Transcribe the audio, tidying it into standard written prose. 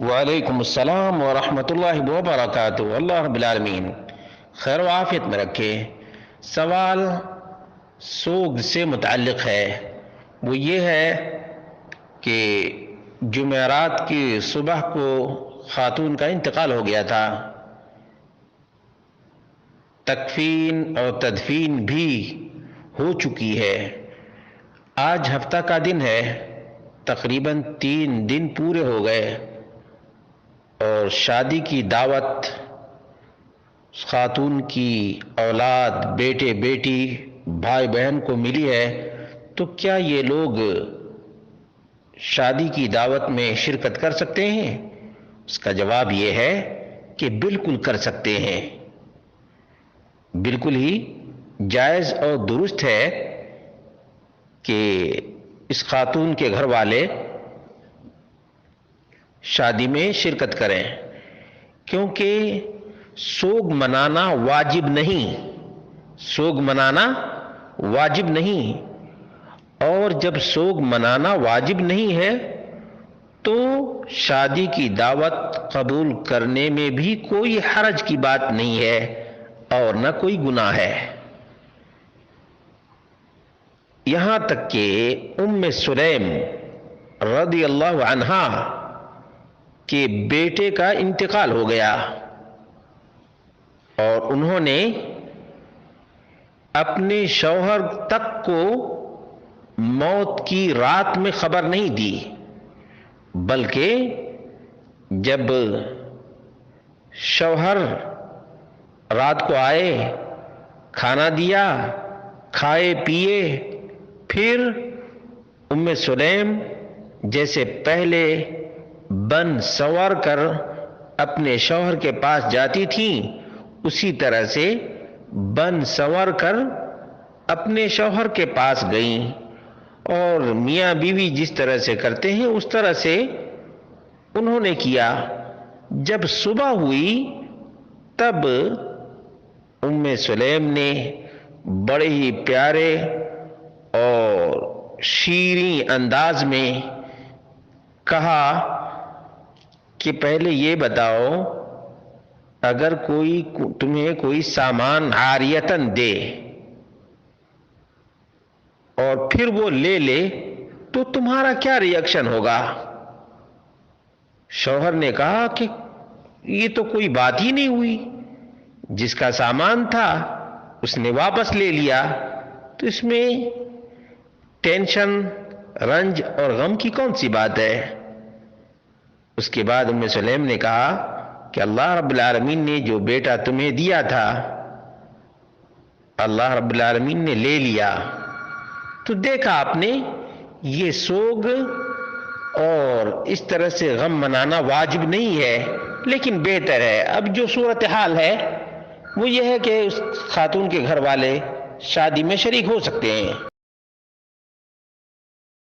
وعلیکم السلام ورحمۃ اللہ وبرکاتہ۔ اللہ رب العالمین خیر و عافیت میں رکھے۔ سوال سوگ سے متعلق ہے، وہ یہ ہے کہ جمعرات کی صبح کو خاتون کا انتقال ہو گیا تھا، تکفین اور تدفین بھی ہو چکی ہے، آج ہفتہ کا دن ہے، تقریباً 3 دن پورے ہو گئے اور شادی کی دعوت خاتون کی اولاد، بیٹے بیٹی، بھائی بہن کو ملی ہے، تو کیا یہ لوگ شادی کی دعوت میں شرکت کر سکتے ہیں؟ اس کا جواب یہ ہے کہ بالکل کر سکتے ہیں، بالکل ہی جائز اور درست ہے کہ اس خاتون کے گھر والے شادی میں شرکت کریں، کیونکہ سوگ منانا واجب نہیں، سوگ منانا واجب نہیں، اور جب سوگ منانا واجب نہیں ہے تو شادی کی دعوت قبول کرنے میں بھی کوئی حرج کی بات نہیں ہے اور نہ کوئی گناہ ہے۔ یہاں تک کہ ام سلیم رضی اللہ عنہا کے بیٹے کا انتقال ہو گیا اور انہوں نے اپنے شوہر تک کو موت کی رات میں خبر نہیں دی، بلکہ جب شوہر رات کو آئے، کھانا دیا، کھائے پیے، پھر ام سلیم جیسے پہلے بن سنور کر اپنے شوہر کے پاس جاتی تھیں، اسی طرح سے بن سنور کر اپنے شوہر کے پاس گئیں، اور میاں بیوی جس طرح سے کرتے ہیں اس طرح سے انہوں نے کیا۔ جب صبح ہوئی تب ام سلیم نے بڑے ہی پیارے اور شیریں انداز میں کہا کہ پہلے یہ بتاؤ، اگر کوئی تمہیں کوئی سامان عاریتاً دے اور پھر وہ لے لے تو تمہارا کیا ری ایکشن ہوگا؟ شوہر نے کہا کہ یہ تو کوئی بات ہی نہیں ہوئی، جس کا سامان تھا اس نے واپس لے لیا، تو اس میں ٹینشن، رنج اور غم کی کون سی بات ہے؟ اس کے بعد ام سلیم نے کہا کہ اللہ رب العالمین نے جو بیٹا تمہیں دیا تھا اللہ رب العالمین نے لے لیا، تو دیکھا آپ نے، یہ سوگ اور اس طرح سے غم منانا واجب نہیں ہے، لیکن بہتر ہے۔ اب جو صورتحال ہے وہ یہ ہے کہ اس خاتون کے گھر والے شادی میں شریک ہو سکتے ہیں۔